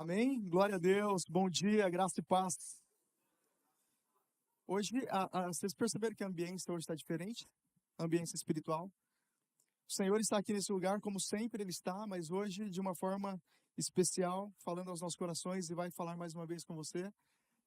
Amém? Glória a Deus, bom dia, graça e paz. Hoje, vocês perceberam que a ambiência hoje está diferente? A ambiência espiritual. O Senhor está aqui nesse lugar, como sempre Ele está, mas hoje de uma forma especial, falando aos nossos corações e vai falar mais uma vez com você.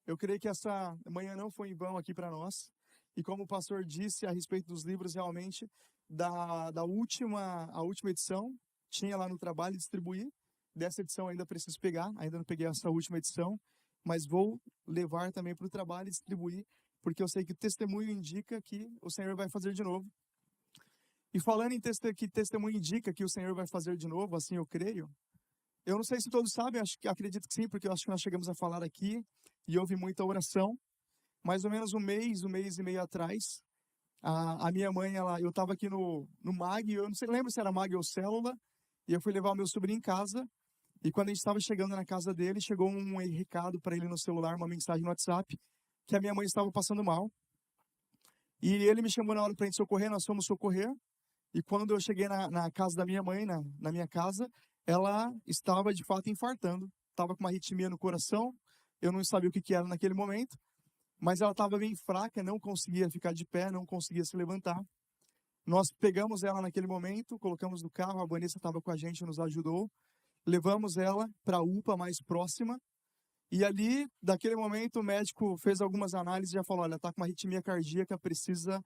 Eu creio que essa manhã não foi em vão aqui para nós. E como o pastor disse a respeito dos livros, realmente, a última edição, tinha lá no trabalho distribuir. Dessa edição ainda preciso pegar, ainda não peguei essa última edição, mas vou levar também para o trabalho e distribuir, porque eu sei que o testemunho indica que o Senhor vai fazer de novo. E falando em que testemunho indica que o Senhor vai fazer de novo, assim eu creio, eu não sei se todos sabem, acredito que sim, porque eu acho que nós chegamos a falar aqui, e houve muita oração, mais ou menos um mês e meio atrás, a minha mãe, eu estava aqui no MAG, eu não sei, lembro se era MAG ou Célula, e eu fui levar o meu sobrinho em casa, e quando a gente estava chegando na casa dele, chegou um recado para ele no celular, uma mensagem no WhatsApp, que a minha mãe estava passando mal. E ele me chamou na hora para a gente socorrer, nós fomos socorrer. E quando eu cheguei na casa da minha mãe, na minha casa, ela estava de fato infartando. Estava com uma arritmia no coração, eu não sabia o que era naquele momento, mas ela estava bem fraca, não conseguia ficar de pé, não conseguia se levantar. Nós pegamos ela naquele momento, colocamos no carro, a Vanessa estava com a gente, nos ajudou. Levamos ela para a UPA mais próxima. E ali, daquele momento, o médico fez algumas análises e já falou, olha, está com uma arritmia cardíaca, precisa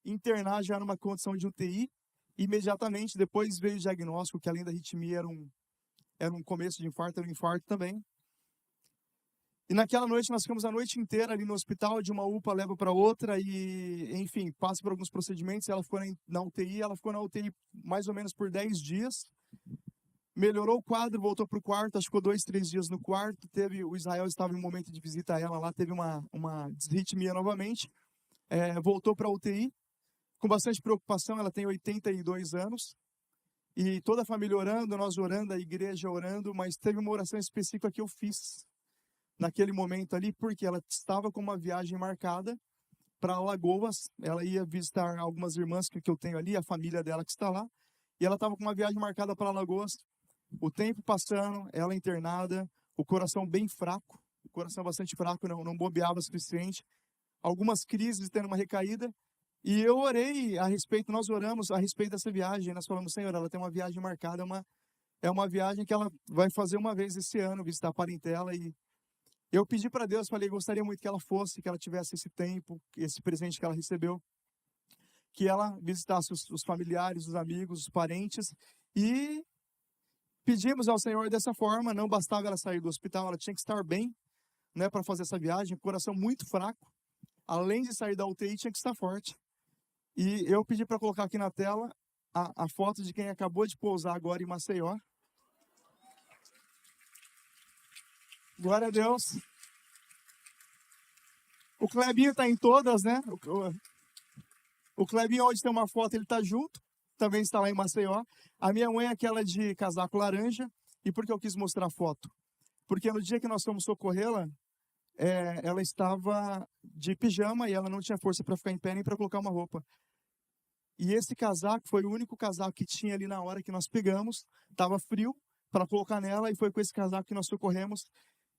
internar já numa condição de UTI. Imediatamente, depois veio o diagnóstico que além da arritmia era um começo de infarto, era um infarto também. E naquela noite, nós ficamos a noite inteira ali no hospital, de uma UPA leva para outra e, enfim, passa por alguns procedimentos. Ela ficou na UTI, ela ficou na UTI mais ou menos por 10 dias. Melhorou o quadro, voltou para o quarto, acho que ficou 2, 3 dias no quarto. O Israel estava em um momento de visita a ela lá, teve uma desritmia novamente. Voltou para a UTI, com bastante preocupação, ela tem 82 anos. E toda a família orando, nós orando, a igreja orando, mas teve uma oração específica que eu fiz naquele momento ali, porque ela estava com uma viagem marcada para Alagoas. Ela ia visitar algumas irmãs que eu tenho ali, a família dela que está lá. E ela estava com uma viagem marcada para Alagoas. O tempo passando, ela internada, o coração bem fraco, o coração bastante fraco, não bombeava o suficiente. Algumas crises tendo uma recaída. E eu orei a respeito, nós oramos a respeito dessa viagem. Nós falamos, Senhor, ela tem uma viagem marcada, é uma viagem que ela vai fazer uma vez esse ano, visitar a parentela. E eu pedi para Deus, falei, gostaria muito que ela fosse, que ela tivesse esse tempo, esse presente que ela recebeu, que ela visitasse os familiares, os amigos, os parentes. E pedimos ao Senhor dessa forma, não bastava ela sair do hospital, ela tinha que estar bem, né, para fazer essa viagem, coração muito fraco. Além de sair da UTI, tinha que estar forte. E eu pedi para colocar aqui na tela a foto de quem acabou de pousar agora em Maceió. Glória a Deus. O Clebinho está em todas, né? O Clebinho, onde tem uma foto, ele está junto. Também está lá em Maceió. A minha mãe é aquela de casaco laranja. E por que eu quis mostrar a foto? Porque no dia que nós fomos socorrê-la, ela estava de pijama e ela não tinha força para ficar em pé nem para colocar uma roupa. E esse casaco foi o único casaco que tinha ali na hora que nós pegamos. Estava frio para colocar nela e foi com esse casaco que nós socorremos.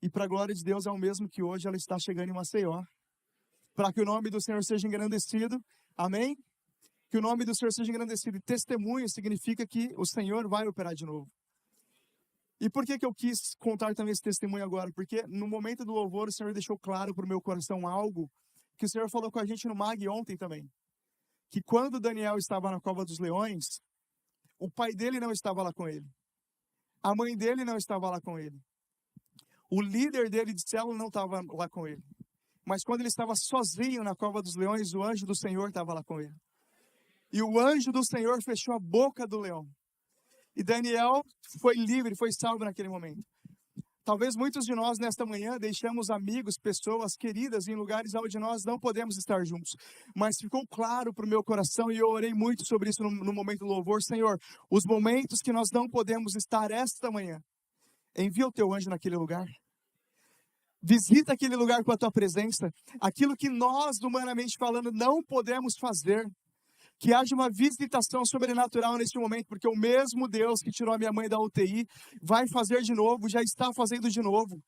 E para a glória de Deus é o mesmo que hoje ela está chegando em Maceió. Para que o nome do Senhor seja engrandecido. Amém? Que o nome do Senhor seja engrandecido. E testemunho significa que o Senhor vai operar de novo. E por que eu quis contar também esse testemunho agora? Porque no momento do louvor o Senhor deixou claro para o meu coração algo que o Senhor falou com a gente no MAG ontem também. Que quando Daniel estava na cova dos leões, o pai dele não estava lá com ele. A mãe dele não estava lá com ele. O líder dele de célula não estava lá com ele. Mas quando ele estava sozinho na cova dos leões, o anjo do Senhor estava lá com ele. E o anjo do Senhor fechou a boca do leão. E Daniel foi livre, foi salvo naquele momento. Talvez muitos de nós nesta manhã deixamos amigos, pessoas queridas em lugares onde nós não podemos estar juntos. Mas ficou claro para o meu coração e eu orei muito sobre isso no momento do louvor. Senhor, os momentos que nós não podemos estar esta manhã, envia o teu anjo naquele lugar. Visita aquele lugar com a tua presença. Aquilo que nós, humanamente falando, não podemos fazer. Que haja uma visitação sobrenatural neste momento, porque o mesmo Deus que tirou a minha mãe da UTI vai fazer de novo, já está fazendo de novo.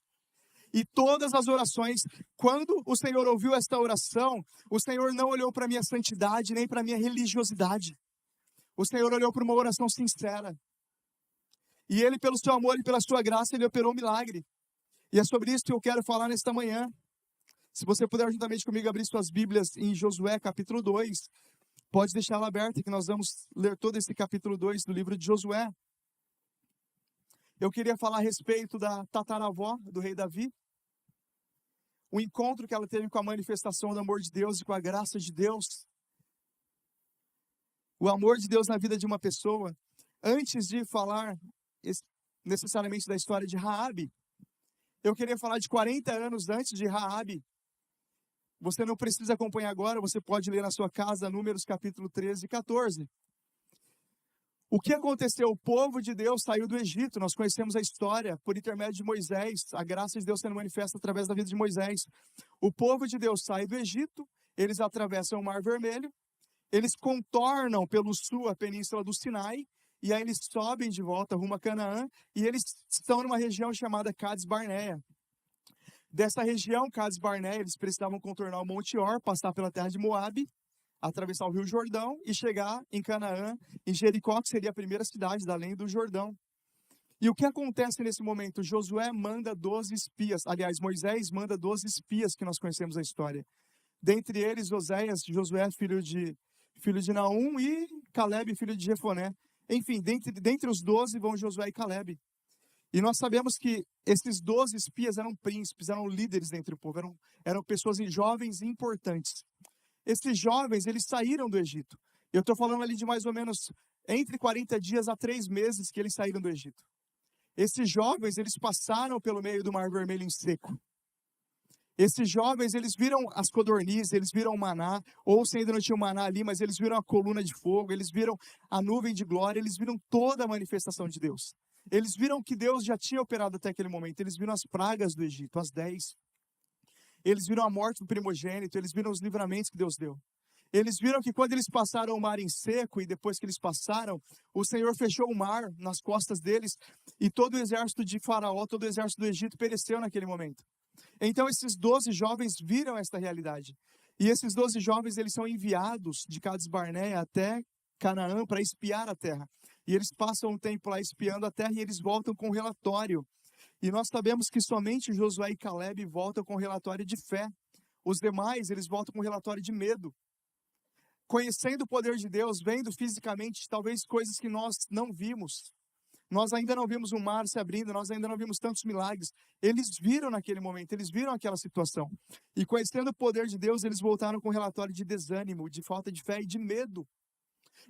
E todas as orações, quando o Senhor ouviu esta oração, o Senhor não olhou para a minha santidade, nem para a minha religiosidade. O Senhor olhou para uma oração sincera. E Ele, pelo seu amor e pela sua graça, Ele operou um milagre. E é sobre isso que eu quero falar nesta manhã. Se você puder juntamente comigo abrir suas Bíblias em Josué capítulo 2, pode deixar ela aberta, que nós vamos ler todo esse capítulo 2 do livro de Josué. Eu queria falar a respeito da tataravó do rei Davi. O encontro que ela teve com a manifestação do amor de Deus e com a graça de Deus. O amor de Deus na vida de uma pessoa. Antes de falar necessariamente da história de Raabe, eu queria falar de 40 anos antes de Raabe. Você não precisa acompanhar agora, você pode ler na sua casa Números capítulo 13 e 14. O que aconteceu? O povo de Deus saiu do Egito, nós conhecemos a história por intermédio de Moisés, a graça de Deus sendo manifesta através da vida de Moisés. O povo de Deus sai do Egito, eles atravessam o Mar Vermelho, eles contornam pelo sul a península do Sinai, e aí eles sobem de volta rumo a Canaã, e eles estão numa região chamada Cades Barneia. Dessa região, Cades Barneia, eles precisavam contornar o Monte Or, passar pela terra de Moabe, atravessar o Rio Jordão e chegar em Canaã, em Jericó, que seria a primeira cidade da além do Jordão. E o que acontece nesse momento? Josué manda 12 espias, aliás, Moisés manda 12 espias, que nós conhecemos a história. Dentre eles, Oséias, Josué, filho de Naum, e Calebe, filho de Jefoné. Enfim, dentre os 12 vão Josué e Calebe. E nós sabemos que esses 12 espias eram príncipes, eram líderes dentre o povo, eram pessoas jovens e importantes. Esses jovens, eles saíram do Egito. Eu estou falando ali de mais ou menos entre 40 dias a 3 meses que eles saíram do Egito. Esses jovens, eles passaram pelo meio do Mar Vermelho em seco. Esses jovens, eles viram as codornizes, eles viram o maná, ou se ainda não tinha o maná ali, mas eles viram a coluna de fogo, eles viram a nuvem de glória, eles viram toda a manifestação de Deus. Eles viram que Deus já tinha operado até aquele momento, eles viram as pragas do Egito, as 10. Eles viram a morte do primogênito, eles viram os livramentos que Deus deu. Eles viram que quando eles passaram o mar em seco, e depois que eles passaram, o Senhor fechou o mar nas costas deles, e todo o exército de Faraó, todo o exército do Egito pereceu naquele momento. Então esses 12 jovens viram esta realidade. E esses 12 jovens, eles são enviados de Cades Barneia até Canaã para espiar a terra. E eles passam um tempo lá espiando a terra e eles voltam com um relatório. E nós sabemos que somente Josué e Calebe voltam com um relatório de fé. Os demais, eles voltam com um relatório de medo. Conhecendo o poder de Deus, vendo fisicamente talvez coisas que nós não vimos. Nós ainda não vimos o mar se abrindo, nós ainda não vimos tantos milagres. Eles viram naquele momento, eles viram aquela situação. E conhecendo o poder de Deus, eles voltaram com um relatório de desânimo, de falta de fé e de medo.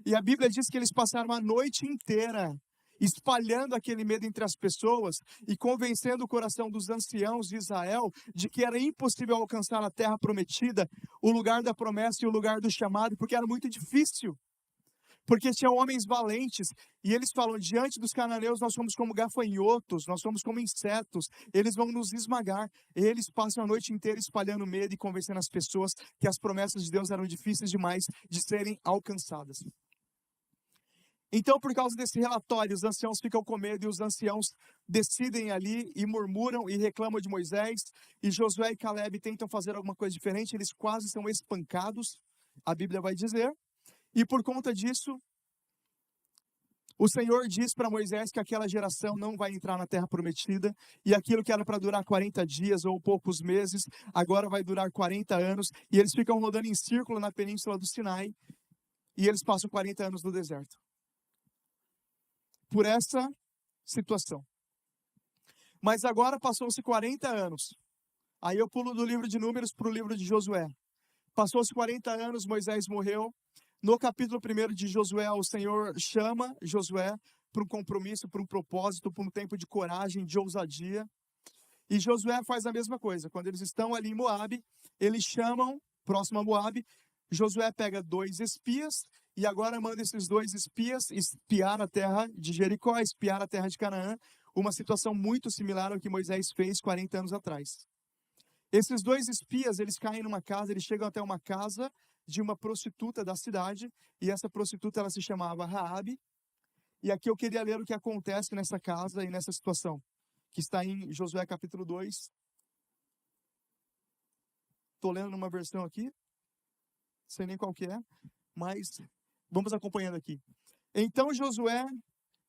E a Bíblia diz que eles passaram a noite inteira espalhando aquele medo entre as pessoas e convencendo o coração dos anciãos de Israel de que era impossível alcançar a terra prometida, o lugar da promessa e o lugar do chamado, porque era muito difícil. Porque tinham homens valentes, e eles falam, diante dos cananeus nós somos como gafanhotos, nós somos como insetos, eles vão nos esmagar. Eles passam a noite inteira espalhando medo e convencendo as pessoas que as promessas de Deus eram difíceis demais de serem alcançadas. Então, por causa desse relatório, os anciãos ficam com medo, e os anciãos decidem ali e murmuram e reclamam de Moisés, e Josué e Calebe tentam fazer alguma coisa diferente, eles quase são espancados, a Bíblia vai dizer. E por conta disso, o Senhor diz para Moisés que aquela geração não vai entrar na terra prometida, e aquilo que era para durar 40 dias ou poucos meses, agora vai durar 40 anos, e eles ficam rodando em círculo na península do Sinai, e eles passam 40 anos no deserto. Por essa situação. Mas agora passou-se 40 anos. Aí eu pulo do livro de Números para o livro de Josué. Passou-se 40 anos, Moisés morreu. No capítulo 1 de Josué, o Senhor chama Josué para um compromisso, para um propósito, para um tempo de coragem, de ousadia. E Josué faz a mesma coisa. Quando eles estão ali em Moabe, eles chamam, próximo a Moabe, Josué pega 2 espias, e agora manda esses 2 espias espiar a terra de Jericó, espiar a terra de Canaã, uma situação muito similar ao que Moisés fez 40 anos atrás. Esses 2 espias, eles caem numa casa, eles chegam até uma casa de uma prostituta da cidade, e essa prostituta ela se chamava Raabe. E aqui eu queria ler o que acontece nessa casa e nessa situação, que está em Josué capítulo 2. Estou lendo numa versão aqui, sei nem qual que é, mas vamos acompanhando aqui. Então Josué,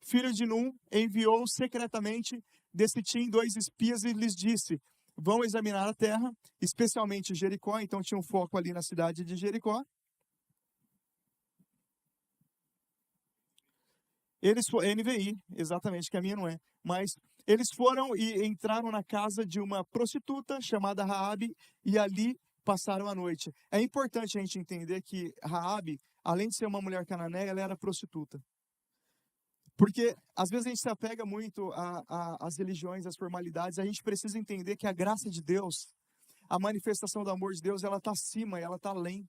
filho de Num, enviou secretamente de Sitim 2 espias e lhes disse: vão examinar a terra, especialmente Jericó. Então tinha um foco ali na cidade de Jericó. NVI, exatamente, que a minha não é. Mas eles foram e entraram na casa de uma prostituta chamada Raabe e ali passaram a noite. É importante a gente entender que Raabe, além de ser uma mulher cananeia, ela era prostituta. Porque às vezes a gente se apega muito às religiões, às formalidades. A gente precisa entender que a graça de Deus, a manifestação do amor de Deus, ela está acima, ela está além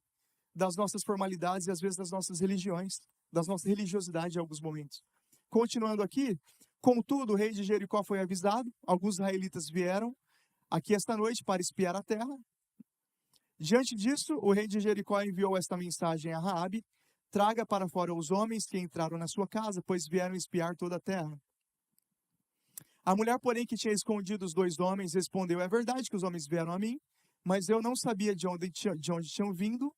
das nossas formalidades e às vezes das nossas religiões, das nossas religiosidades em alguns momentos. Continuando aqui, contudo, o rei de Jericó foi avisado, alguns israelitas vieram aqui esta noite para espiar a terra. Diante disso, o rei de Jericó enviou esta mensagem a Raabe: traga para fora os homens que entraram na sua casa, pois vieram espiar toda a terra. A mulher, porém, que tinha escondido os 2 homens, respondeu: é verdade que os homens vieram a mim, mas eu não sabia de onde tinham vindo.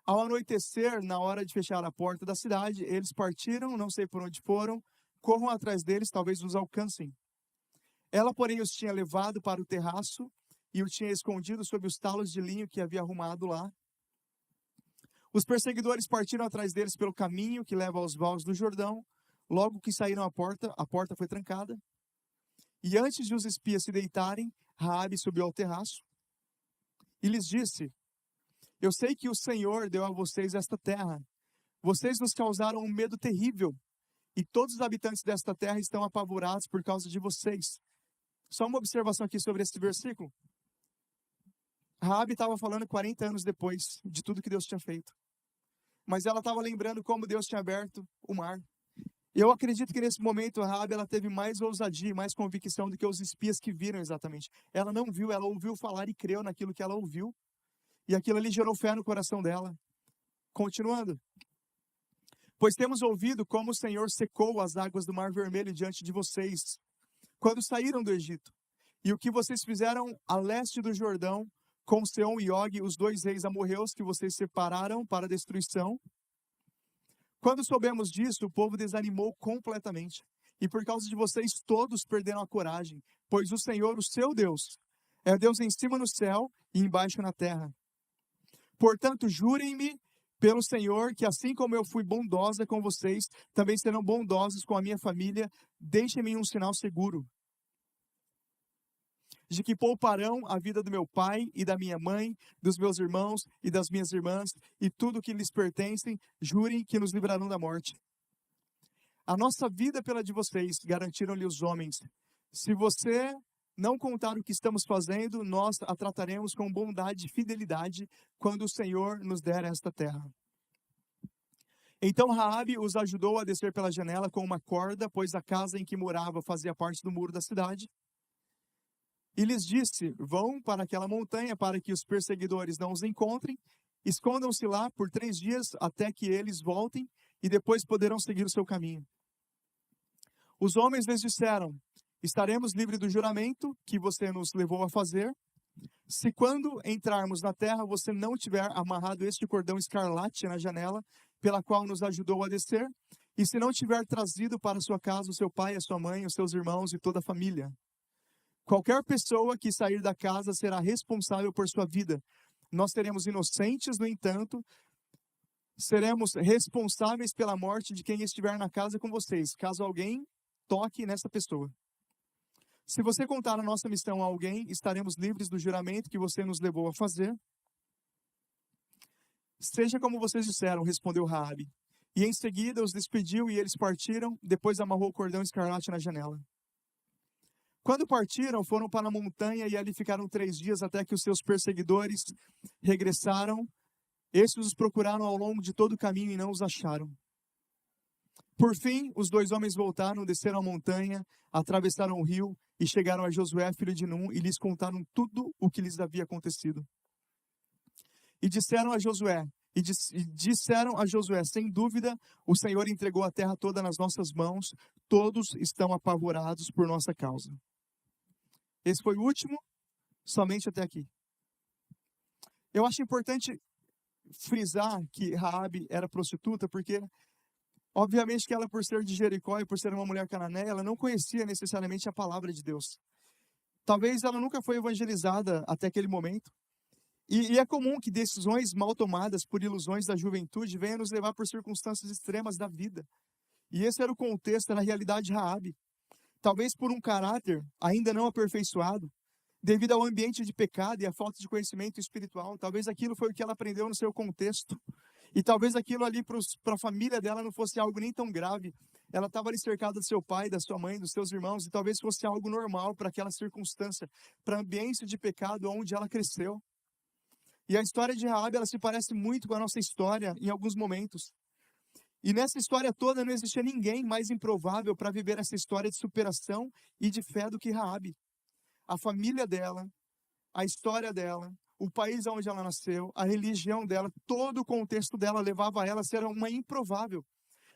Ao anoitecer, na hora de fechar a porta da cidade, eles partiram, não sei por onde foram, corram atrás deles, talvez os alcancem. Ela, porém, os tinha levado para o terraço e o tinha escondido sob os talos de linho que havia arrumado lá. Os perseguidores partiram atrás deles pelo caminho que leva aos vales do Jordão. Logo que saíram à porta, a porta foi trancada. E antes de os espias se deitarem, Raabe subiu ao terraço e lhes disse: eu sei que o Senhor deu a vocês esta terra. Vocês nos causaram um medo terrível, e todos os habitantes desta terra estão apavorados por causa de vocês. Só uma observação aqui sobre esse versículo. Raabe estava falando 40 anos depois de tudo que Deus tinha feito. Mas ela estava lembrando como Deus tinha aberto o mar. Eu acredito que nesse momento a Raabe ela teve mais ousadia, mais convicção do que os espias que viram exatamente. Ela não viu, ela ouviu falar e creu naquilo que ela ouviu. E aquilo ali gerou fé no coração dela. Continuando. Pois temos ouvido como o Senhor secou as águas do Mar Vermelho diante de vocês, quando saíram do Egito. E o que vocês fizeram a leste do Jordão, com Seom e Og, os 2 reis amorreus que vocês separaram para a destruição. Quando soubemos disso, o povo desanimou completamente. E por causa de vocês, todos perderam a coragem. Pois o Senhor, o seu Deus, é Deus em cima no céu e embaixo na terra. Portanto, jurem-me pelo Senhor que assim como eu fui bondosa com vocês, também serão bondosos com a minha família. Deixem-me um sinal seguro de que pouparão a vida do meu pai e da minha mãe, dos meus irmãos e das minhas irmãs, e tudo que lhes pertencem. Jurem que nos livrarão da morte. A nossa vida pela de vocês, garantiram-lhe os homens. Se você não contar o que estamos fazendo, nós a trataremos com bondade e fidelidade quando o Senhor nos der esta terra. Então Raabe os ajudou a descer pela janela com uma corda, pois a casa em que morava fazia parte do muro da cidade. E lhes disse: vão para aquela montanha para que os perseguidores não os encontrem, escondam-se lá por 3 dias até que eles voltem e depois poderão seguir o seu caminho. Os homens lhes disseram: estaremos livres do juramento que você nos levou a fazer, se quando entrarmos na terra você não tiver amarrado este cordão escarlate na janela, pela qual nos ajudou a descer, e se não tiver trazido para sua casa o seu pai, a sua mãe, os seus irmãos e toda a família. Qualquer pessoa que sair da casa será responsável por sua vida. Nós seremos inocentes, no entanto, seremos responsáveis pela morte de quem estiver na casa com vocês, caso alguém toque nessa pessoa. Se você contar a nossa missão a alguém, estaremos livres do juramento que você nos levou a fazer. Seja como vocês disseram, respondeu Raabe. E em seguida os despediu e eles partiram, depois amarrou o cordão escarlate na janela. Quando partiram, foram para a montanha e ali ficaram 3 dias até que os seus perseguidores regressaram. Estes os procuraram ao longo de todo o caminho e não os acharam. Por fim, os 2 homens voltaram, desceram a montanha, atravessaram o rio e chegaram a Josué, filho de Num, e lhes contaram tudo o que lhes havia acontecido. e disseram a Josué, sem dúvida, o Senhor entregou a terra toda nas nossas mãos, todos estão apavorados por nossa causa. Esse foi o último, somente até aqui. Eu acho importante frisar que Raabe era prostituta, porque obviamente que ela, por ser de Jericó e por ser uma mulher cananeia, ela não conhecia necessariamente a palavra de Deus. Talvez ela nunca foi evangelizada até aquele momento. E é comum que decisões mal tomadas por ilusões da juventude venham nos levar por circunstâncias extremas da vida. E esse era o contexto, era a realidade de Raabe. Talvez por um caráter ainda não aperfeiçoado, devido ao ambiente de pecado e à falta de conhecimento espiritual. Talvez aquilo foi o que ela aprendeu no seu contexto. E talvez aquilo ali para a família dela não fosse algo nem tão grave. Ela estava ali cercada do seu pai, da sua mãe, dos seus irmãos, e talvez fosse algo normal para aquela circunstância, para o ambiente de pecado onde ela cresceu. E a história de Raabe, ela se parece muito com a nossa história em alguns momentos. E nessa história toda não existia ninguém mais improvável para viver essa história de superação e de fé do que Raabe. A família dela, a história dela, o país onde ela nasceu, a religião dela, todo o contexto dela levava ela a ser uma improvável.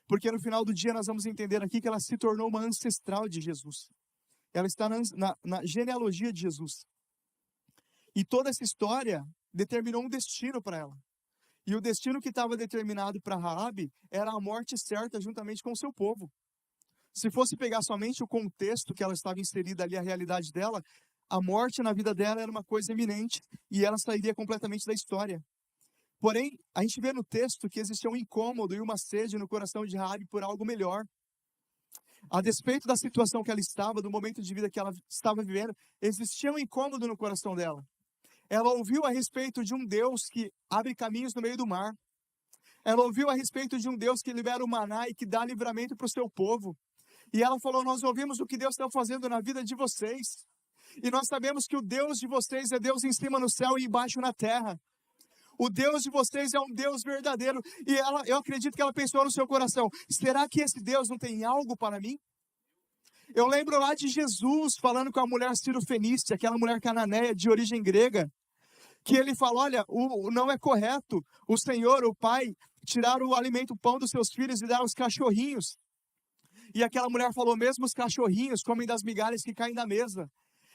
Porque no final do dia nós vamos entender aqui que ela se tornou uma ancestral de Jesus. Ela está na genealogia de Jesus. E toda essa história determinou um destino para ela. E o destino que estava determinado para Raabe era a morte certa juntamente com o seu povo. Se fosse pegar somente o contexto que ela estava inserida ali, a realidade dela, a morte na vida dela era uma coisa iminente e ela sairia completamente da história. Porém, a gente vê no texto que existia um incômodo e uma sede no coração de Raabe por algo melhor. A despeito da situação que ela estava, do momento de vida que ela estava vivendo, existia um incômodo no coração dela. Ela ouviu a respeito de um Deus que abre caminhos no meio do mar. Ela ouviu a respeito de um Deus que libera o maná e que dá livramento para o seu povo. E ela falou, nós ouvimos o que Deus está fazendo na vida de vocês. E nós sabemos que o Deus de vocês é Deus em cima no céu e embaixo na terra. O Deus de vocês é um Deus verdadeiro. E eu acredito que ela pensou no seu coração, será que esse Deus não tem algo para mim? Eu lembro lá de Jesus falando com a mulher Cirofenícia, aquela mulher cananeia de origem grega, que ele fala, olha, não é correto o Senhor, o Pai, tirar o alimento, o pão dos seus filhos e dar aos cachorrinhos. E aquela mulher falou, mesmo os cachorrinhos comem das migalhas que caem da mesa.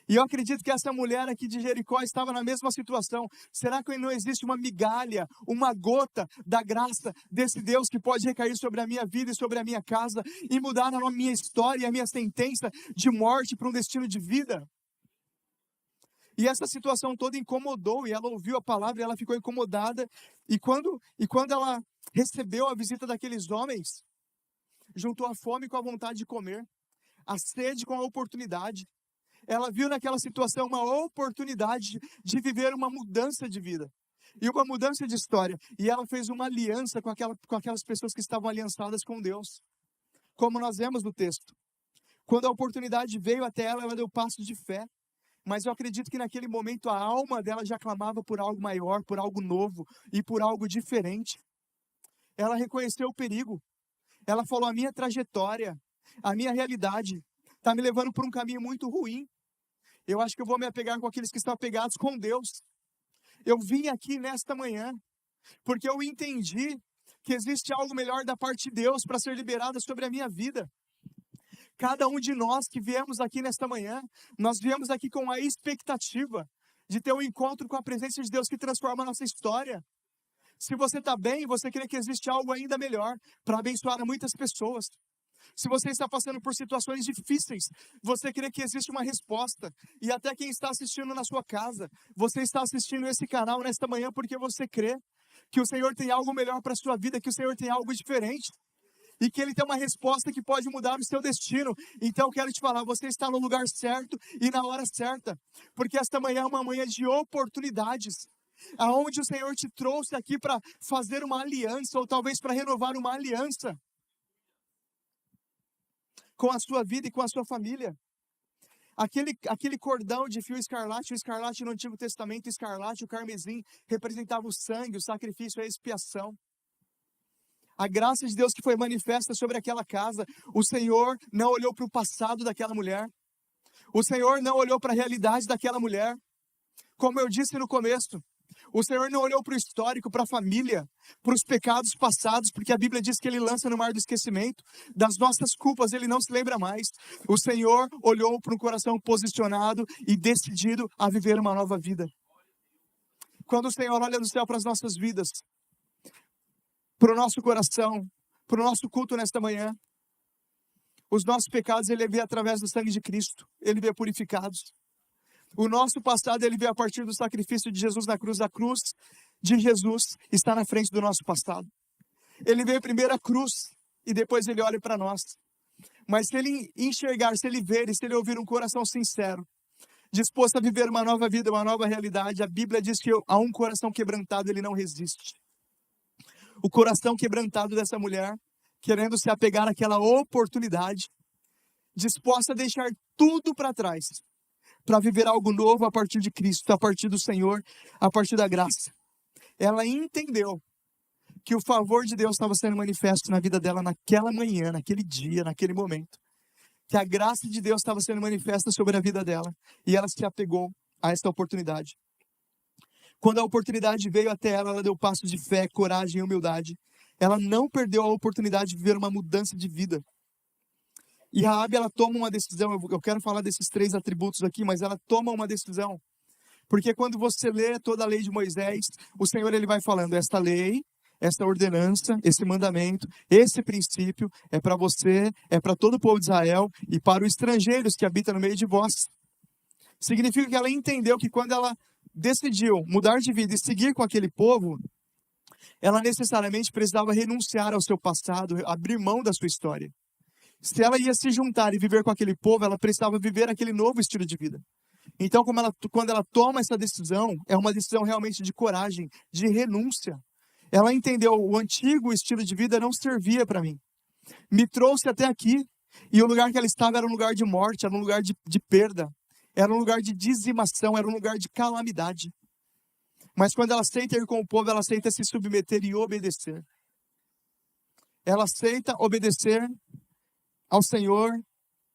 E eu acredito que essa mulher aqui de Jericó estava na mesma situação. Será que não existe uma migalha, uma gota da graça desse Deus que pode recair sobre a minha vida e sobre a minha casa e mudar a minha história e a minha sentença de morte para um destino de vida? E essa situação toda incomodou, e ela ouviu a palavra e ela ficou incomodada. E quando ela recebeu a visita daqueles homens, juntou a fome com a vontade de comer, a sede com a oportunidade. Ela viu naquela situação uma oportunidade de viver uma mudança de vida e uma mudança de história. E ela fez uma aliança com aquelas pessoas que estavam aliançadas com Deus, como nós vemos no texto. Quando a oportunidade veio até ela, ela deu passos de fé. Mas eu acredito que naquele momento a alma dela já clamava por algo maior, por algo novo e por algo diferente. Ela reconheceu o perigo. Ela falou, a minha trajetória, a minha realidade está me levando por um caminho muito ruim. Eu acho que eu vou me apegar com aqueles que estão apegados com Deus. Eu vim aqui nesta manhã porque eu entendi que existe algo melhor da parte de Deus para ser liberado sobre a minha vida. Cada um de nós que viemos aqui nesta manhã, nós viemos aqui com a expectativa de ter um encontro com a presença de Deus que transforma a nossa história. Se você está bem, você crê que existe algo ainda melhor para abençoar a muitas pessoas. Se você está passando por situações difíceis, você crê que existe uma resposta. E até quem está assistindo na sua casa, você está assistindo esse canal nesta manhã porque você crê que o Senhor tem algo melhor para a sua vida, que o Senhor tem algo diferente. E que Ele tem uma resposta que pode mudar o seu destino. Então eu quero te falar, você está no lugar certo e na hora certa. Porque esta manhã é uma manhã de oportunidades. Aonde o Senhor te trouxe aqui para fazer uma aliança, ou talvez para renovar uma aliança com a sua vida e com a sua família. Aquele cordão de fio escarlate, o escarlate no Antigo Testamento, o escarlate, o carmesim, representava o sangue, o sacrifício, a expiação. A graça de Deus que foi manifesta sobre aquela casa. O Senhor não olhou para o passado daquela mulher. O Senhor não olhou para a realidade daquela mulher. Como eu disse no começo, O Senhor não olhou para o histórico, para a família, para os pecados passados, porque a Bíblia diz que Ele lança no mar do esquecimento. Das nossas culpas Ele não se lembra mais. O Senhor olhou para um coração posicionado e decidido a viver uma nova vida. Quando o Senhor olha do céu para as nossas vidas, para o nosso coração, para o nosso culto nesta manhã, os nossos pecados Ele vê através do sangue de Cristo. Ele vê purificados. O nosso passado, Ele vê a partir do sacrifício de Jesus na cruz. A cruz de Jesus está na frente do nosso passado. Ele vê primeiro a cruz e depois Ele olha para nós. Mas se Ele enxergar, se Ele ver e se Ele ouvir um coração sincero, disposto a viver uma nova vida, uma nova realidade, a Bíblia diz que a um coração quebrantado Ele não resiste. O coração quebrantado dessa mulher, querendo se apegar àquela oportunidade, disposta a deixar tudo para trás, para viver algo novo a partir de Cristo, a partir do Senhor, a partir da graça. Ela entendeu que o favor de Deus estava sendo manifesto na vida dela naquela manhã, naquele dia, naquele momento. Que a graça de Deus estava sendo manifesta sobre a vida dela. E ela se apegou a esta oportunidade. Quando a oportunidade veio até ela, ela deu passos de fé, coragem e humildade. Ela não perdeu a oportunidade de viver uma mudança de vida. E Raabe, ela toma uma decisão. Eu quero falar desses 3 atributos aqui, mas ela toma uma decisão. Porque quando você lê toda a lei de Moisés, o Senhor ele vai falando, esta lei, esta ordenança, esse mandamento, esse princípio é para você, é para todo o povo de Israel e para os estrangeiros que habitam no meio de vós. Significa que ela entendeu que quando ela decidiu mudar de vida e seguir com aquele povo, ela necessariamente precisava renunciar ao seu passado, abrir mão da sua história. Se ela ia se juntar e viver com aquele povo, ela precisava viver aquele novo estilo de vida. Então, quando ela toma essa decisão, é uma decisão realmente de coragem, de renúncia. Ela entendeu, o antigo estilo de vida não servia para mim. Me trouxe até aqui, e o lugar que ela estava era um lugar de morte, era um lugar de perda, era um lugar de dizimação, era um lugar de calamidade. Mas quando ela aceita ir com o povo, ela aceita se submeter e obedecer. Ela aceita obedecer ao Senhor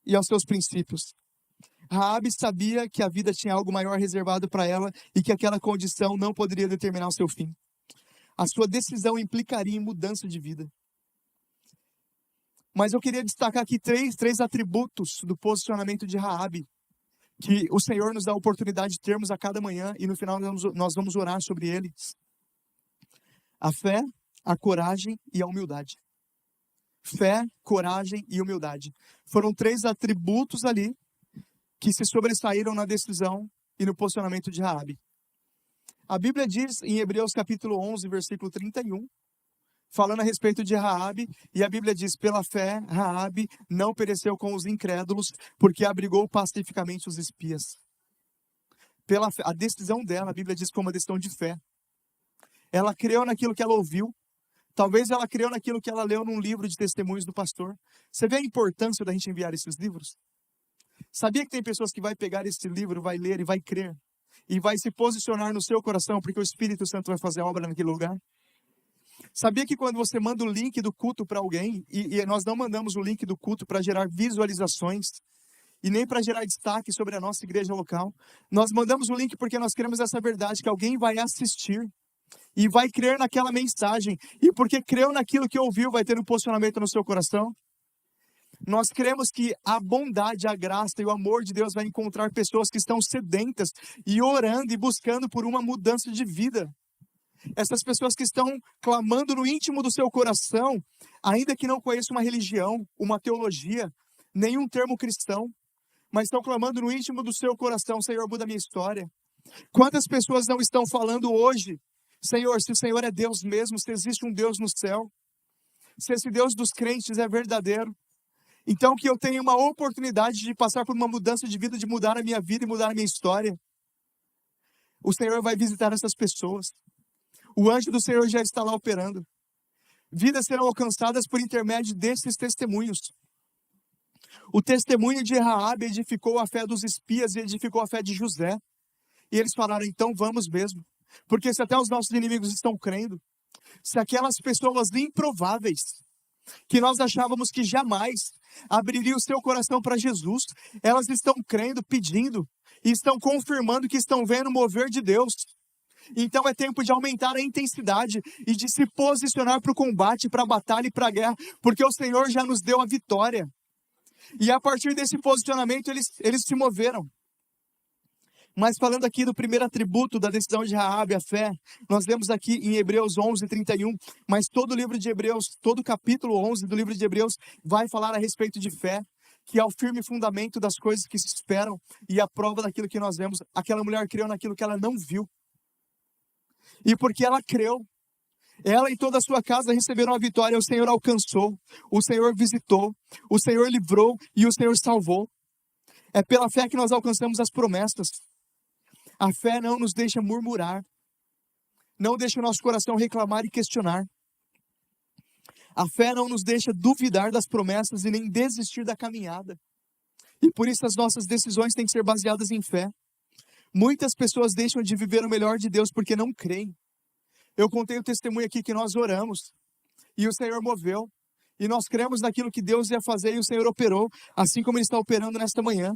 e aos seus princípios. Raabe sabia que a vida tinha algo maior reservado para ela e que aquela condição não poderia determinar o seu fim. A sua decisão implicaria em mudança de vida. Mas eu queria destacar aqui três atributos do posicionamento de Raabe, que o Senhor nos dá a oportunidade de termos a cada manhã e no final nós vamos orar sobre eles. A fé, a coragem e a humildade. Fé, coragem e humildade. Foram 3 atributos ali que se sobressaíram na decisão e no posicionamento de Raabe. A Bíblia diz em Hebreus capítulo 11, versículo 31, falando a respeito de Raabe, e a Bíblia diz, pela fé, Raabe não pereceu com os incrédulos, porque abrigou pacificamente os espias. Pela fé, a decisão dela, a Bíblia diz que foi uma decisão de fé. Ela creu naquilo que ela ouviu. Talvez ela creu naquilo que ela leu num livro de testemunhos do pastor. Você vê a importância da gente enviar esses livros? Sabia que tem pessoas que vai pegar esse livro, vai ler e vai crer? E vai se posicionar no seu coração, porque o Espírito Santo vai fazer a obra naquele lugar? Sabia que quando você manda o link do culto para alguém, e nós não mandamos o link do culto para gerar visualizações, e nem para gerar destaque sobre a nossa igreja local, nós mandamos o link porque nós queremos essa verdade, que alguém vai assistir, e vai crer naquela mensagem, e porque creu naquilo que ouviu, vai ter um posicionamento no seu coração. Nós cremos que a bondade, a graça e o amor de Deus vai encontrar pessoas que estão sedentas e orando e buscando por uma mudança de vida. Essas pessoas que estão clamando no íntimo do seu coração, ainda que não conheçam uma religião, uma teologia, nenhum termo cristão, mas estão clamando no íntimo do seu coração, Senhor, muda a minha história. Quantas pessoas não estão falando hoje, Senhor, se o Senhor é Deus mesmo, se existe um Deus no céu, se esse Deus dos crentes é verdadeiro, então que eu tenha uma oportunidade de passar por uma mudança de vida, de mudar a minha vida e mudar a minha história. O Senhor vai visitar essas pessoas. O anjo do Senhor já está lá operando. Vidas serão alcançadas por intermédio desses testemunhos. O testemunho de Raabe edificou a fé dos espias e edificou a fé de José. E eles falaram, então vamos mesmo. Porque se até os nossos inimigos estão crendo, se aquelas pessoas improváveis, que nós achávamos que jamais abririam o seu coração para Jesus, elas estão crendo, pedindo, e estão confirmando que estão vendo o mover de Deus. Então é tempo de aumentar a intensidade e de se posicionar para o combate, para a batalha e para a guerra, porque o Senhor já nos deu a vitória. E a partir desse posicionamento eles se moveram. Mas falando aqui do primeiro atributo da decisão de Raabe, a fé, nós lemos aqui em Hebreus 11:31, mas todo o livro de Hebreus, todo o capítulo 11 do livro de Hebreus vai falar a respeito de fé, que é o firme fundamento das coisas que se esperam e a prova daquilo que nós vemos. Aquela mulher creu naquilo que ela não viu. E porque ela creu, ela e toda a sua casa receberam a vitória. O Senhor alcançou, o Senhor visitou, o Senhor livrou e o Senhor salvou. É pela fé que nós alcançamos as promessas. A fé não nos deixa murmurar, não deixa o nosso coração reclamar e questionar. A fé não nos deixa duvidar das promessas e nem desistir da caminhada. E por isso as nossas decisões têm que ser baseadas em fé. Muitas pessoas deixam de viver o melhor de Deus porque não creem. Eu contei o testemunho aqui que nós oramos e o Senhor moveu. E nós cremos naquilo que Deus ia fazer e o Senhor operou, assim como Ele está operando nesta manhã.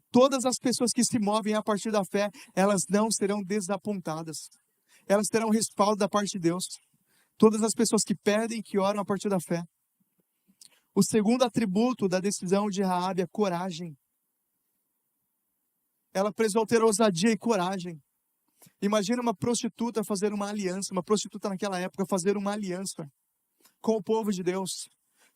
Todas as pessoas que se movem a partir da fé, elas não serão desapontadas. Elas terão respaldo da parte de Deus. Todas as pessoas que pedem, que oram a partir da fé. O segundo atributo da decisão de Raabe é coragem. Ela precisou ter ousadia e coragem. Imagina uma prostituta fazer uma aliança, uma prostituta naquela época fazer uma aliança com o povo de Deus.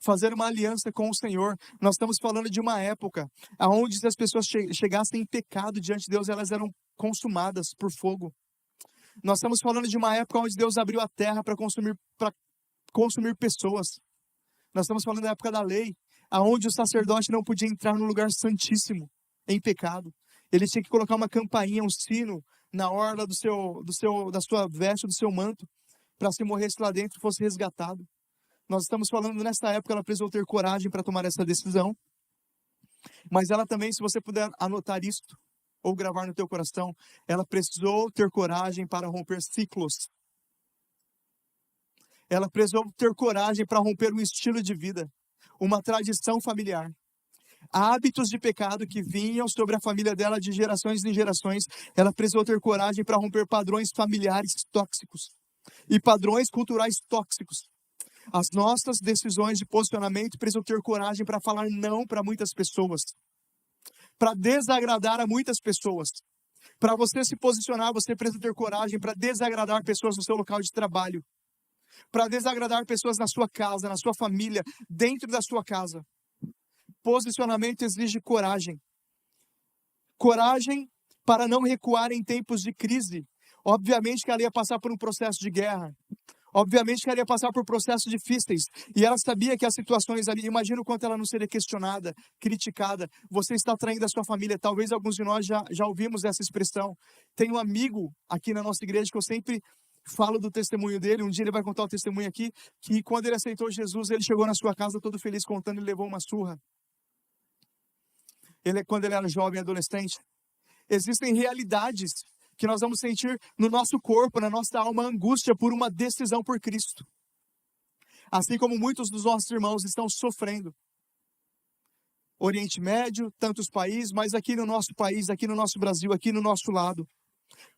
Fazer uma aliança com o Senhor. Nós estamos falando de uma época onde se as pessoas chegassem em pecado diante de Deus, elas eram consumadas por fogo. Nós estamos falando de uma época onde Deus abriu a terra para consumir pessoas. Nós estamos falando da época da lei, onde o sacerdote não podia entrar no lugar santíssimo em pecado. Ele tinha que colocar uma campainha, um sino na orla da sua veste, do seu manto, para se morresse lá dentro fosse resgatado. Nós estamos falando nessa época, ela precisou ter coragem para tomar essa decisão. Mas ela também, se você puder anotar isto, ou gravar no teu coração, ela precisou ter coragem para romper ciclos. Ela precisou ter coragem para romper um estilo de vida, uma tradição familiar. Hábitos de pecado que vinham sobre a família dela de gerações em gerações. Ela precisou ter coragem para romper padrões familiares tóxicos e padrões culturais tóxicos. As nossas decisões de posicionamento precisam ter coragem para falar não para muitas pessoas, para desagradar a muitas pessoas. Para você se posicionar, você precisa ter coragem para desagradar pessoas no seu local de trabalho, para desagradar pessoas na sua casa, na sua família, dentro da sua casa. Posicionamento exige coragem. Coragem para não recuar em tempos de crise. Obviamente que ela ia passar por um processo de guerra. Obviamente que ela ia passar por processos difíceis. E ela sabia que as situações ali, imagina o quanto ela não seria questionada, criticada. Você está traindo a sua família. Talvez alguns de nós já ouvimos essa expressão. Tem um amigo aqui na nossa igreja que eu sempre falo do testemunho dele. Um dia ele vai contar o testemunho aqui, que quando ele aceitou Jesus, ele chegou na sua casa todo feliz contando e levou uma surra. Quando ele era jovem, adolescente. Existem realidades que nós vamos sentir no nosso corpo, na nossa alma, angústia por uma decisão por Cristo. Assim como muitos dos nossos irmãos estão sofrendo. Oriente Médio, tantos países, mas aqui no nosso país, aqui no nosso Brasil, aqui no nosso lado.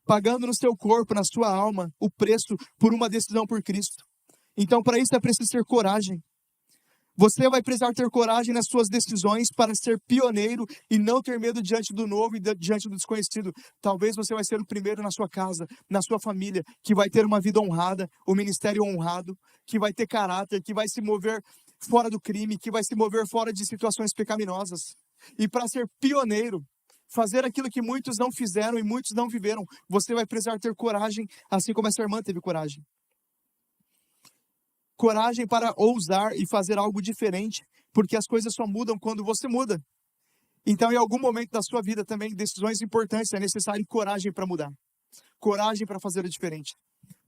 Pagando no seu corpo, na sua alma, o preço por uma decisão por Cristo. Então, para isso é preciso ter coragem. Você vai precisar ter coragem nas suas decisões para ser pioneiro e não ter medo diante do novo e diante do desconhecido. Talvez você vai ser o primeiro na sua casa, na sua família, que vai ter uma vida honrada, um ministério honrado, que vai ter caráter, que vai se mover fora do crime, que vai se mover fora de situações pecaminosas. E para ser pioneiro, fazer aquilo que muitos não fizeram e muitos não viveram, você vai precisar ter coragem, assim como essa irmã teve coragem. Coragem para ousar e fazer algo diferente, porque as coisas só mudam quando você muda. Então, em algum momento da sua vida também, decisões importantes, é necessário coragem para mudar. Coragem para fazer o diferente.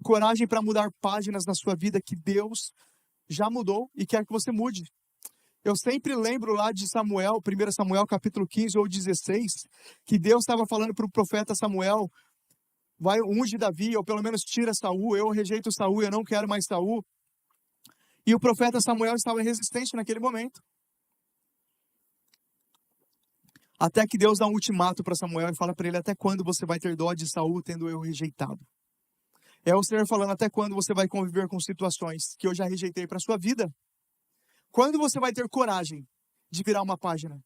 Coragem para mudar páginas na sua vida que Deus já mudou e quer que você mude. Eu sempre lembro lá de Samuel, 1 Samuel capítulo 15 ou 16, que Deus estava falando para o profeta Samuel, vai unge Davi, ou pelo menos tira Saul, eu rejeito Saul, eu não quero mais Saul. E o profeta Samuel estava resistente naquele momento. Até que Deus dá um ultimato para Samuel e fala para ele: até quando você vai ter dó de Saul, tendo eu rejeitado? É o Senhor falando: até quando você vai conviver com situações que eu já rejeitei para a sua vida? Quando você vai ter coragem de virar uma página?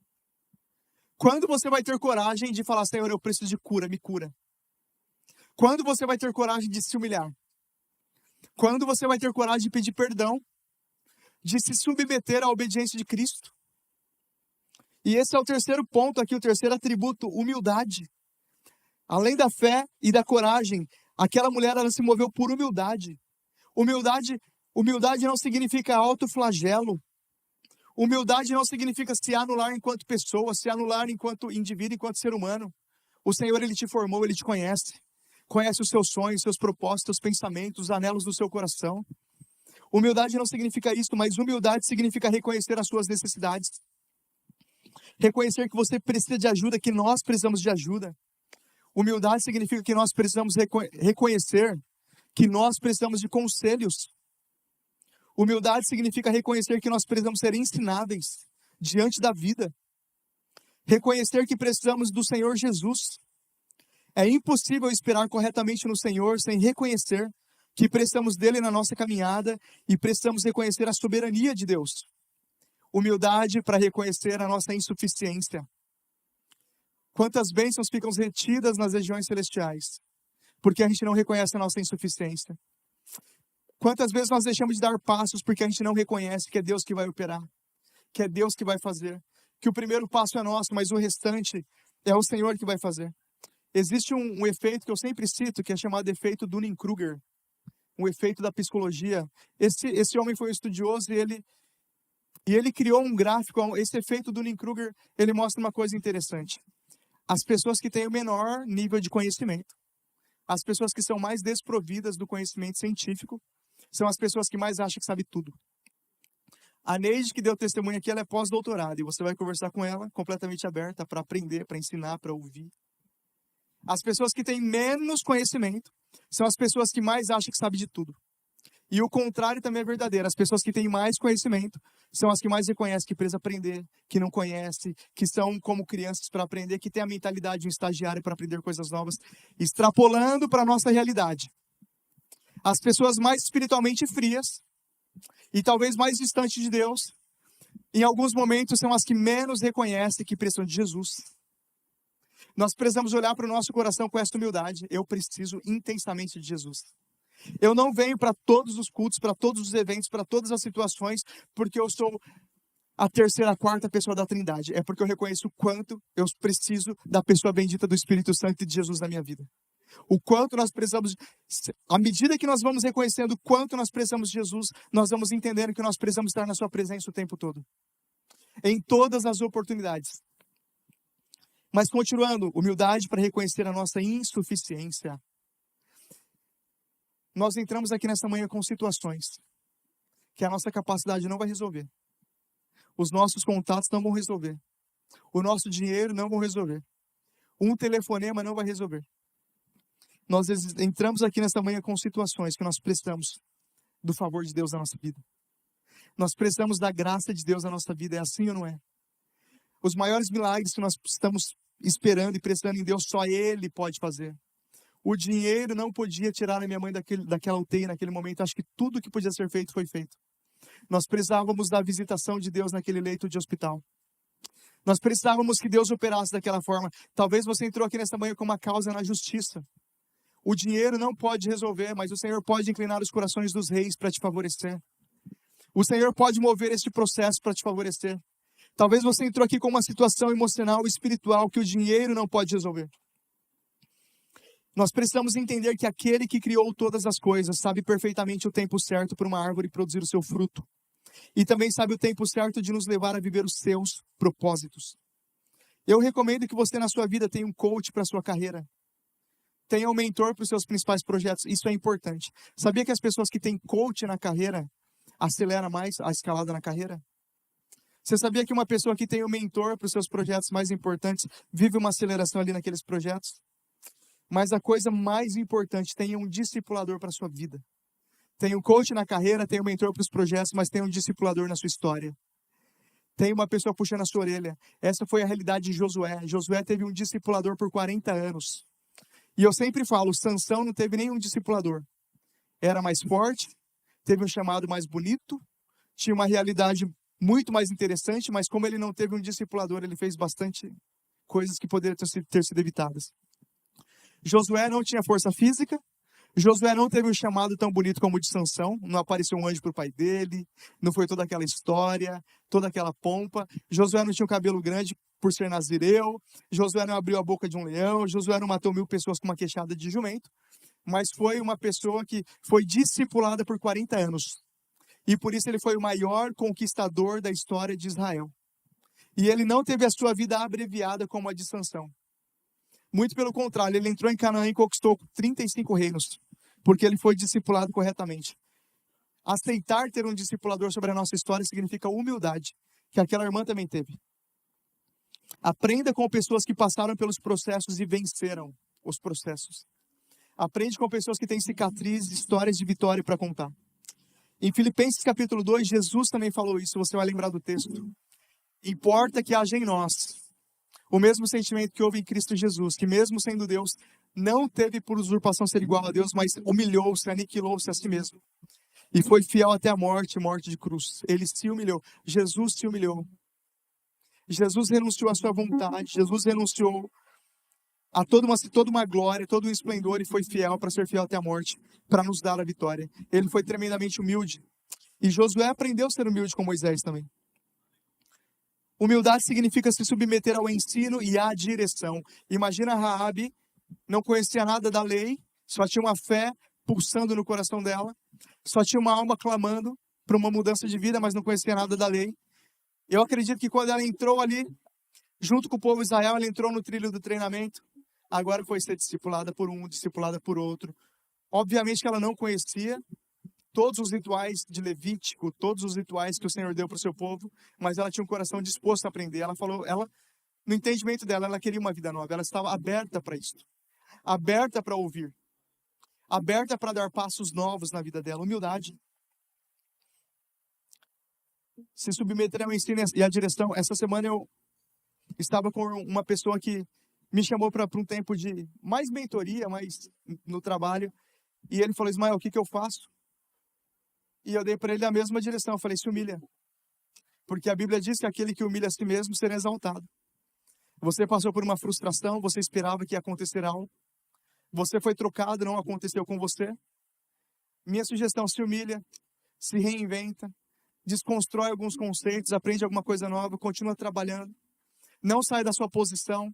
Quando você vai ter coragem de falar: Senhor, eu preciso de cura, me cura? Quando você vai ter coragem de se humilhar? Quando você vai ter coragem de pedir perdão? De se submeter à obediência de Cristo? E esse é o terceiro ponto aqui, o terceiro atributo: humildade. Além da fé e da coragem, aquela mulher, ela se moveu por humildade. Humildade não significa autoflagelo. Humildade não significa se anular enquanto pessoa, se anular enquanto indivíduo, enquanto ser humano. O Senhor, Ele te formou, Ele te conhece. Conhece os seus sonhos, seus propósitos, seus pensamentos, os anelos do seu coração. Humildade não significa isso, mas humildade significa reconhecer as suas necessidades. Reconhecer que você precisa de ajuda, que nós precisamos de ajuda. Humildade significa que nós precisamos reconhecer que nós precisamos de conselhos. Humildade significa reconhecer que nós precisamos ser ensináveis diante da vida. Reconhecer que precisamos do Senhor Jesus. É impossível esperar corretamente no Senhor sem reconhecer que precisamos dele na nossa caminhada e precisamos reconhecer a soberania de Deus. Humildade para reconhecer a nossa insuficiência. Quantas bênçãos ficam retidas nas regiões celestiais, porque a gente não reconhece a nossa insuficiência. Quantas vezes nós deixamos de dar passos porque a gente não reconhece que é Deus que vai operar, que é Deus que vai fazer, que o primeiro passo é nosso, mas o restante é o Senhor que vai fazer. Existe um efeito que eu sempre cito, que é chamado efeito Dunning-Kruger, um efeito da psicologia. Esse homem foi um estudioso e ele criou um gráfico. Esse efeito Dunning-Kruger, ele mostra uma coisa interessante. As pessoas que têm o menor nível de conhecimento, as pessoas que são mais desprovidas do conhecimento científico, são as pessoas que mais acham que sabe tudo. A Neide, que deu testemunho aqui, ela é pós-doutorado, e você vai conversar com ela completamente aberta para aprender, para ensinar, para ouvir. As pessoas que têm menos conhecimento são as pessoas que mais acham que sabem de tudo. E o contrário também é verdadeiro. As pessoas que têm mais conhecimento são as que mais reconhecem que precisa aprender, que não conhece, que são como crianças para aprender, que têm a mentalidade de um estagiário para aprender coisas novas, extrapolando para a nossa realidade. As pessoas mais espiritualmente frias e talvez mais distantes de Deus, em alguns momentos são as que menos reconhecem que precisam de Jesus. Nós precisamos olhar para o nosso coração com essa humildade. Eu preciso intensamente de Jesus. Eu não venho para todos os cultos, para todos os eventos, para todas as situações, porque eu sou a terceira, a quarta pessoa da Trindade. É porque eu reconheço o quanto eu preciso da pessoa bendita do Espírito Santo e de Jesus na minha vida. O quanto nós precisamos, à medida que nós vamos reconhecendo o quanto nós precisamos de Jesus, nós vamos entendendo que nós precisamos estar na sua presença o tempo todo. Em todas as oportunidades. Mas continuando, humildade para reconhecer a nossa insuficiência. Nós entramos aqui nessa manhã com situações que a nossa capacidade não vai resolver. Os nossos contatos não vão resolver. O nosso dinheiro não vão resolver. Um telefonema não vai resolver. Nós entramos aqui nessa manhã com situações que nós precisamos do favor de Deus na nossa vida. Nós precisamos da graça de Deus na nossa vida. É assim ou não é? Os maiores milagres que nós estamos esperando e precisando em Deus, só Ele pode fazer. O dinheiro não podia tirar a minha mãe daquela UTI naquele momento. Acho que tudo que podia ser feito foi feito. Nós precisávamos da visitação de Deus naquele leito de hospital. Nós precisávamos que Deus operasse daquela forma. Talvez você entrou aqui nessa manhã com uma causa na justiça. O dinheiro não pode resolver, mas o Senhor pode inclinar os corações dos reis para te favorecer. O Senhor pode mover este processo para te favorecer. Talvez você entrou aqui com uma situação emocional e espiritual que o dinheiro não pode resolver. Nós precisamos entender que aquele que criou todas as coisas sabe perfeitamente o tempo certo para uma árvore produzir o seu fruto. E também sabe o tempo certo de nos levar a viver os seus propósitos. Eu recomendo que você na sua vida tenha um coach para a sua carreira. Tenha um mentor para os seus principais projetos. Isso é importante. Sabia que as pessoas que têm coach na carreira acelera mais a escalada na carreira? Você sabia que uma pessoa que tem um mentor para os seus projetos mais importantes vive uma aceleração ali naqueles projetos? Mas a coisa mais importante, tenha um discipulador para a sua vida. Tenha um coach na carreira, tenha um mentor para os projetos, mas tenha um discipulador na sua história. tem uma pessoa puxando a sua orelha. Essa foi a realidade de Josué. Josué teve um discipulador por 40 anos. E eu sempre falo, Sansão não teve nenhum discipulador. Era mais forte, teve um chamado mais bonito, tinha uma realidade muito mais interessante, mas como ele não teve um discipulador, ele fez bastante coisas que poderiam ter sido evitadas. Josué não tinha força física, Josué não teve um chamado tão bonito como o de Sansão, não apareceu um anjo para o pai dele, não foi toda aquela história, toda aquela pompa. Josué não tinha um cabelo grande por ser nazireu, Josué não abriu a boca de um leão, Josué não matou 1000 pessoas com uma queixada de jumento, mas foi uma pessoa que foi discipulada por 40 anos. E por isso ele foi o maior conquistador da história de Israel. E ele não teve a sua vida abreviada como a de Sansão. Muito pelo contrário, ele entrou em Canaã e conquistou 35 reinos, porque ele foi discipulado corretamente. Aceitar ter um discipulador sobre a nossa história significa humildade, que aquela irmã também teve. Aprenda com pessoas que passaram pelos processos e venceram os processos. Aprende com pessoas que têm cicatrizes, histórias de vitória para contar. Em Filipenses capítulo 2, Jesus também falou isso, você vai lembrar do texto. Importa que haja em nós o mesmo sentimento que houve em Cristo Jesus, que mesmo sendo Deus, não teve por usurpação ser igual a Deus, mas humilhou-se, aniquilou-se a si mesmo. E foi fiel até a morte, morte de cruz. Ele se humilhou. Jesus se humilhou. Jesus renunciou à sua vontade. Jesus renunciou a toda uma glória, todo um esplendor e foi fiel para ser fiel até a morte, para nos dar a vitória. Ele foi tremendamente humilde. E Josué aprendeu a ser humilde com Moisés também. Humildade significa se submeter ao ensino e à direção. Imagina Raabe, não conhecia nada da lei, só tinha uma fé pulsando no coração dela, só tinha uma alma clamando para uma mudança de vida, mas não conhecia nada da lei. Eu acredito que quando ela entrou ali, junto com o povo de Israel, ela entrou no trilho do treinamento, agora foi ser discipulada por um, discipulada por outro. Obviamente que ela não conhecia todos os rituais de Levítico, todos os rituais que o Senhor deu para o seu povo, mas ela tinha um coração disposto a aprender. Ela falou, no entendimento dela, ela queria uma vida nova, ela estava aberta para isso, aberta para ouvir, aberta para dar passos novos na vida dela. Humildade. Se submeter ao ensino e à direção. Essa semana eu estava com uma pessoa que me chamou para um tempo de mais mentoria, mais no trabalho, e ele falou, Ismael, o que eu faço? E eu dei para ele a mesma direção. Eu falei, se humilha. Porque a Bíblia diz que aquele que humilha a si mesmo será exaltado. Você passou por uma frustração, você esperava que ia acontecer algo. Você foi trocado, não aconteceu com você. Minha sugestão, se humilha, se reinventa, desconstrói alguns conceitos, aprende alguma coisa nova, continua trabalhando. Não sai da sua posição.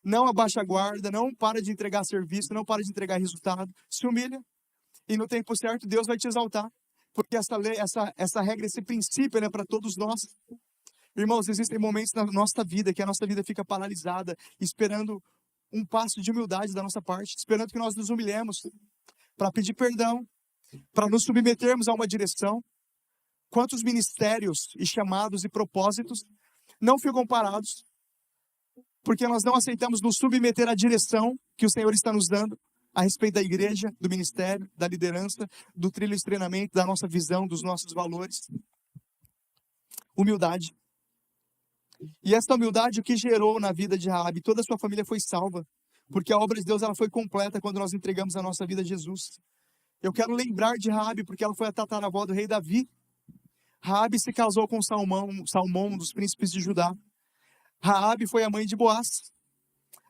Não abaixa a guarda, não para de entregar serviço, não para de entregar resultado. Se humilha. E no tempo certo, Deus vai te exaltar. Porque essa lei, essa regra, esse princípio, ele é para todos nós. Irmãos, existem momentos na nossa vida que a nossa vida fica paralisada, esperando um passo de humildade da nossa parte, esperando que nós nos humilhemos para pedir perdão, para nos submetermos a uma direção. Quantos ministérios e chamados e propósitos não ficam parados porque nós não aceitamos nos submeter à direção que o Senhor está nos dando a respeito da igreja, do ministério, da liderança, do trilho de treinamento, da nossa visão, dos nossos valores. Humildade. E essa humildade o que gerou na vida de Raabe, toda a sua família foi salva, porque a obra de Deus ela foi completa quando nós entregamos a nossa vida a Jesus. Eu quero lembrar de Raabe porque ela foi a tataravó do rei Davi. Raabe se casou com Salmão, um dos príncipes de Judá. Raabe foi a mãe de Boaz.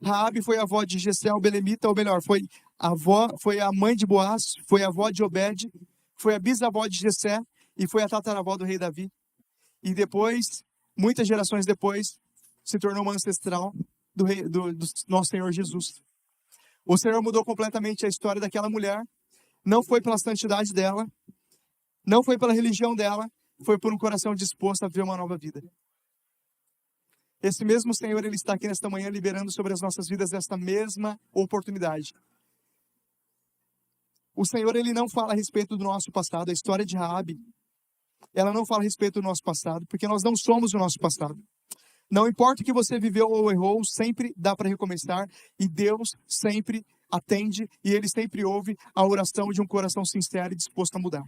Raabe foi a avó de Jessé, o belemita, ou melhor, foi a mãe de Boaz, foi a avó de Obed, foi a bisavó de Jessé e foi a tataravó do rei Davi. E depois, muitas gerações depois, se tornou uma ancestral do nosso Senhor Jesus. O Senhor mudou completamente a história daquela mulher. Não foi pela santidade dela, não foi pela religião dela, foi por um coração disposto a viver uma nova vida. Esse mesmo Senhor, Ele está aqui nesta manhã liberando sobre as nossas vidas esta mesma oportunidade. O Senhor, Ele não fala a respeito do nosso passado. A história de Raabe, ela não fala a respeito do nosso passado, porque nós não somos o nosso passado. Não importa o que você viveu ou errou, sempre dá para recomeçar, e Deus sempre atende, e Ele sempre ouve a oração de um coração sincero e disposto a mudar.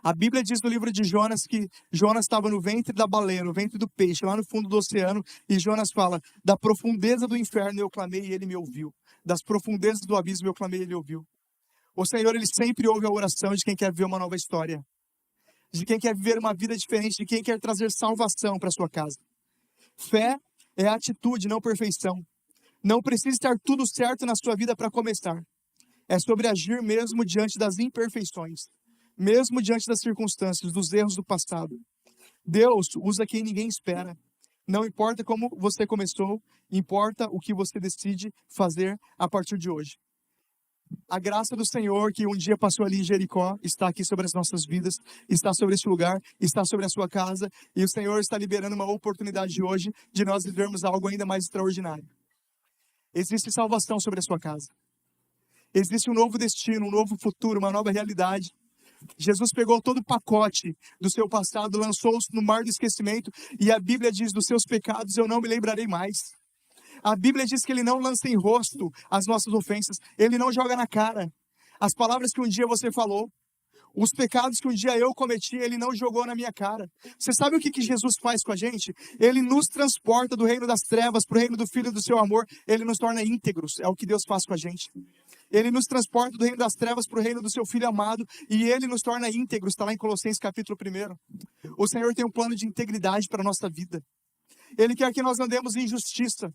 A Bíblia diz no livro de Jonas que Jonas estava no ventre da baleia, no ventre do peixe, lá no fundo do oceano, e Jonas fala: da profundeza do inferno eu clamei e ele me ouviu. Das profundezas do abismo eu clamei e ele ouviu. O Senhor, ele sempre ouve a oração de quem quer viver uma nova história, de quem quer viver uma vida diferente, de quem quer trazer salvação para sua casa. Fé é atitude, não perfeição. Não precisa estar tudo certo na sua vida para começar. É sobre agir mesmo diante das imperfeições, mesmo diante das circunstâncias, dos erros do passado. Deus usa quem ninguém espera. Não importa como você começou, importa o que você decide fazer a partir de hoje. A graça do Senhor, que um dia passou ali em Jericó, está aqui sobre as nossas vidas, está sobre esse lugar, está sobre a sua casa, e o Senhor está liberando uma oportunidade de hoje de nós vivermos algo ainda mais extraordinário. Existe salvação sobre a sua casa. Existe um novo destino, um novo futuro, uma nova realidade. Jesus pegou todo o pacote do seu passado, lançou-os no mar do esquecimento, e a Bíblia diz: dos seus pecados eu não me lembrarei mais. A Bíblia diz que Ele não lança em rosto as nossas ofensas, Ele não joga na cara. As palavras que um dia você falou, os pecados que um dia eu cometi, Ele não jogou na minha cara. Você sabe o que Jesus faz com a gente? Ele nos transporta do reino das trevas para o reino do Filho do seu amor. Ele nos torna íntegros, é o que Deus faz com a gente. Ele nos transporta do reino das trevas para o reino do seu Filho amado, e Ele nos torna íntegros, está lá em Colossenses capítulo 1. O Senhor tem um plano de integridade para a nossa vida. Ele quer que nós andemos em justiça.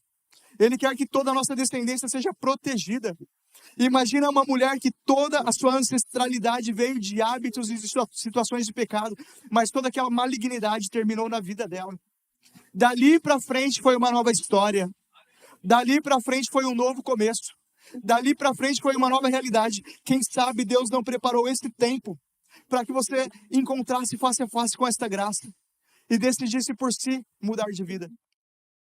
Ele quer que toda a nossa descendência seja protegida. Imagina uma mulher que toda a sua ancestralidade veio de hábitos e situações de pecado, mas toda aquela malignidade terminou na vida dela. Dali para frente foi uma nova história. Dali para frente foi um novo começo. Dali para frente foi uma nova realidade. Quem sabe Deus não preparou esse tempo para que você encontrasse face a face com esta graça e decidisse por si mudar de vida.